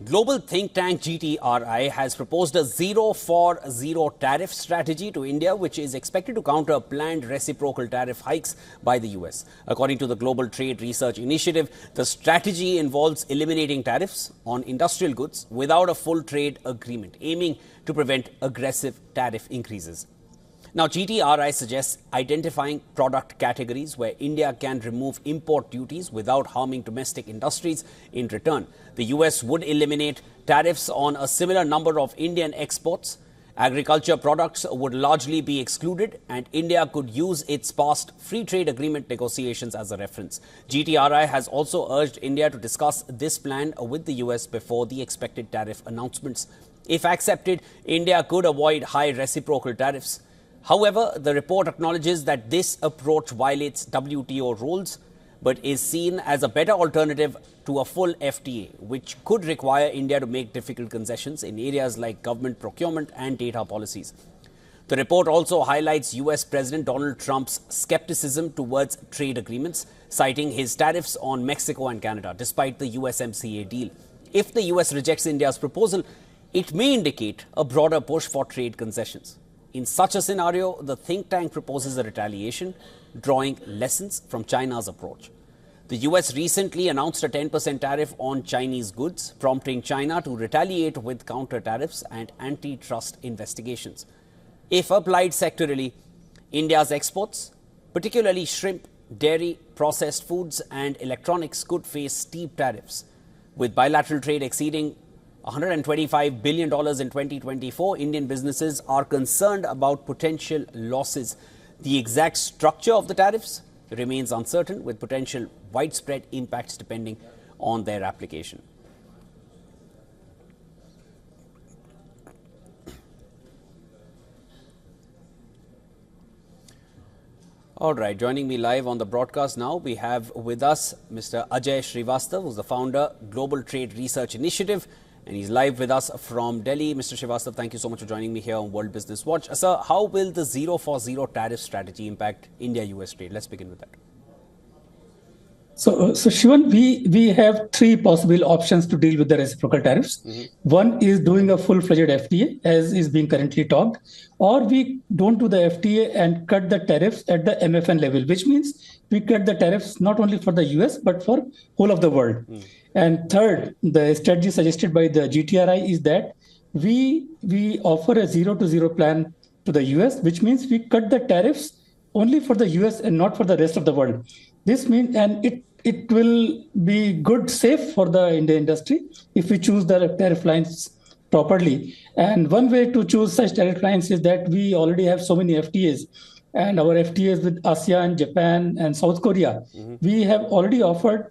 global think tank GTRI has proposed a zero tariff strategy to India, which is expected to counter planned reciprocal tariff hikes by the US. According to the Global Trade Research Initiative, the strategy involves eliminating tariffs on industrial goods without a full trade agreement, aiming to prevent aggressive tariff increases. Now, GTRI suggests identifying product categories where India can remove import duties without harming domestic industries in return. The US would eliminate tariffs on a similar number of Indian exports. Agriculture products would largely be excluded, and India could use its past free trade agreement negotiations as a reference. GTRI has also urged India to discuss this plan with the US before the expected tariff announcements. If accepted, India could avoid high reciprocal tariffs. However, the report acknowledges that this approach violates WTO rules, but is seen as a better alternative to a full FTA, which could require India to make difficult concessions in areas like government procurement and data policies. The report also highlights US President Donald Trump's skepticism towards trade agreements, citing his tariffs on Mexico and Canada, despite the USMCA deal. If the US rejects India's proposal, it may indicate a broader push for trade concessions. In such a scenario, the think tank proposes a retaliation, drawing lessons from China's approach. The US recently announced a 10% tariff on Chinese goods, prompting China to retaliate with counter tariffs and antitrust investigations. If applied sectorally, India's exports, particularly shrimp, dairy, processed foods and electronics, could face steep tariffs. With bilateral trade exceeding $125 billion in 2024, Indian businesses are concerned about potential losses. The exact structure of the tariffs remains uncertain, with potential widespread impacts depending on their application. All right, joining me live on the broadcast now, we have with us Mr. Ajay Srivastav, who's the founder, Global Trade Research Initiative, and he's live with us from Delhi. Mr. Srivastav, thank you so much for joining me here on World Business Watch. Sir, how will the zero tariff strategy impact India-US trade? Let's begin with that. So Shivan, we have three possible options to deal with the reciprocal tariffs. One is doing a full-fledged FTA, as is being currently talked, or we don't do the FTA and cut the tariffs at the MFN level, which means we cut the tariffs not only for the US, but for whole of the world. And third, the strategy suggested by the GTRI is that we offer a 0 plan to the US, which means we cut the tariffs only for the US and not for the rest of the world. This means, and it will be good, safe for the Indian industry if we choose the tariff lines properly. And one way to choose such tariff lines is that we already have so many FTAs, and our FTAs with ASEAN, Japan, and South Korea, we have already offered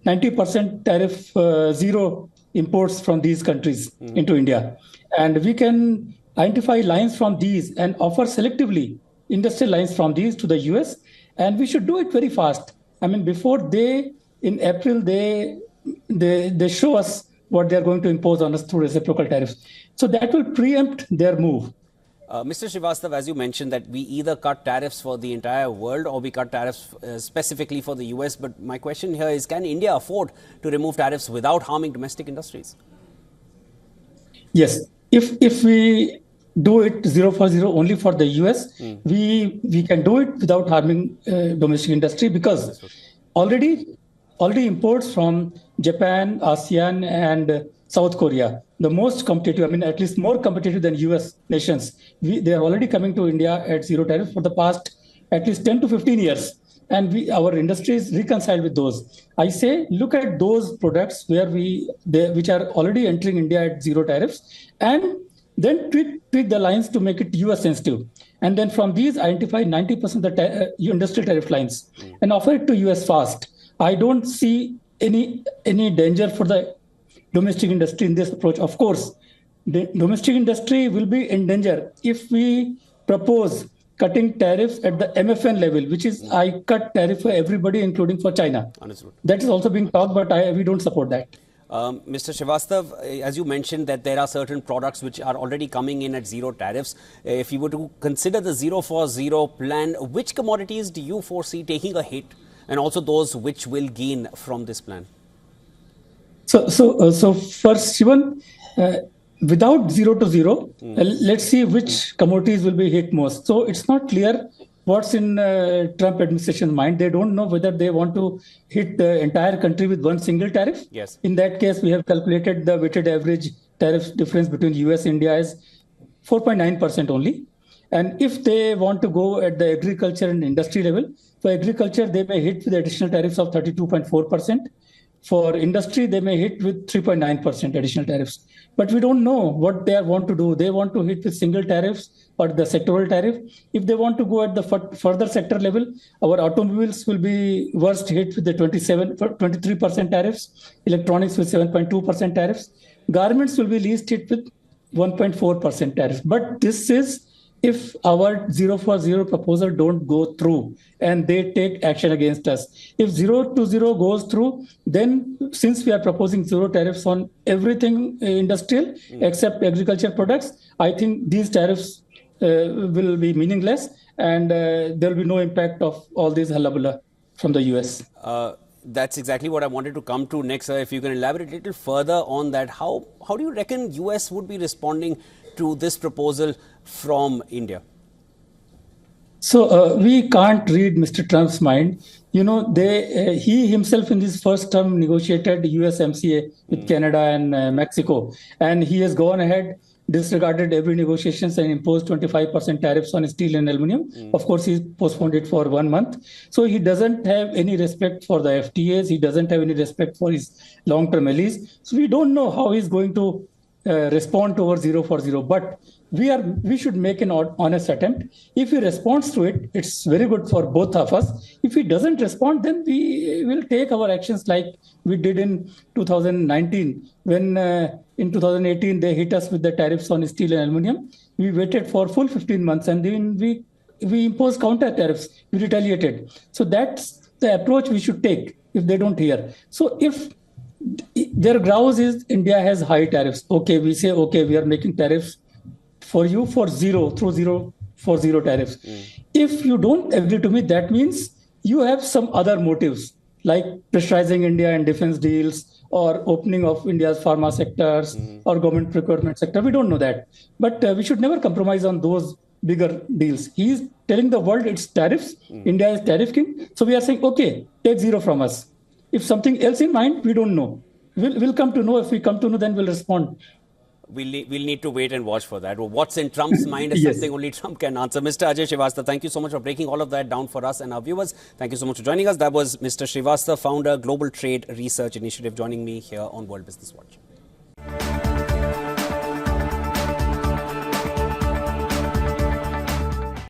90% tariff zero imports from these countries into India. And we can identify lines from these and offer selectively industrial lines from these to the US. And we should do it very fast. I mean, before in April, they show us what they're going to impose on us through reciprocal tariffs. So that will preempt their move. Mr. Srivastav, as you mentioned that we either cut tariffs for the entire world or we cut tariffs specifically for the US. But my question here is, can India afford to remove tariffs without harming domestic industries? Yes. If we do it 0 only for the US, we can do it without harming domestic industry, because already imports from Japan, ASEAN, and South Korea, the most competitive, I mean, at least more competitive than US nations, they are already coming to India at zero tariff for the past at least 10 to 15 years. And our industry is reconciled with those. I say, look at those products which are already entering India at zero tariffs, and then tweak the lines to make it US sensitive. And then from these, identify 90% of the industrial tariff lines and offer it to US fast. I don't see any danger for the domestic industry in this approach. Of course, the domestic industry will be in danger if we propose cutting tariffs at the MFN level, which is I cut tariff for everybody, including for China. Understood. That is also being talked, but we don't support that. Mr. Srivastav, as you mentioned that there are certain products which are already coming in at zero tariffs. If you were to consider the 0 plan, which commodities do you foresee taking a hit, and also those which will gain from this plan? So first, Shivan, without zero to zero, let's see which commodities will be hit most. So it's not clear what's in Trump administration mind. They don't know whether they want to hit the entire country with one single tariff. Yes. In that case, we have calculated the weighted average tariff difference between US and India as 4.9% only. And if they want to go at the agriculture and industry level, for agriculture, they may hit with additional tariffs of 32.4%. For industry, they may hit with 3.9% additional tariffs. But we don't know what they want to do. They want to hit with single tariffs or the sectoral tariff. If they want to go at the further sector level, our automobiles will be worst hit with the 23% tariffs, electronics with 7.2% tariffs. Garments will be least hit with 1.4% tariff. But this is if our 0 for 0 proposal don't go through and they take action against us. If 0 to 0 goes through, then since we are proposing zero tariffs on everything industrial except agriculture products, I think these tariffs will be meaningless and there will be no impact of all this hullabaloo from the US. That's exactly what I wanted to come to next. If you can elaborate a little further on that, how do you reckon US would be responding to this proposal from India? So we can't read Mr. Trump's mind. You know, he himself in his first term negotiated USMCA with Canada and Mexico, and he has gone ahead, disregarded every negotiations and imposed 25% tariffs on steel and aluminum. Of course, he postponed it for 1 month. So he doesn't have any respect for the FTAs. He doesn't have any respect for his long-term allies. So we don't know how he's going to respond to our 0 for 0. But we should make an honest attempt. If he responds to it, it's very good for both of us. If he doesn't respond, then we will take our actions like we did in 2019 when in 2018 they hit us with the tariffs on steel and aluminum. We waited for full 15 months and then we imposed counter tariffs. We retaliated. So that's the approach we should take if they don't hear. So if their grouse is India has high tariffs. Okay, we say, okay, we are making tariffs for you for zero for zero tariffs. If you don't agree to me, that means you have some other motives like pressurizing India in defense deals or opening of India's pharma sectors or government procurement sector. We don't know that. But we should never compromise on those bigger deals. He is telling the world it's tariffs. India is tariff king. So we are saying, okay, take zero from us. If something else in mind, we don't know. We'll come to know. If we come to know, then we'll respond. We'll need to wait and watch for that. What's in Trump's mind is something only Trump can answer. Mr. Ajay Srivastava, thank you so much for breaking all of that down for us and our viewers. Thank you so much for joining us. That was Mr. Srivastava, founder, Global Trade Research Initiative, joining me here on World Business Watch.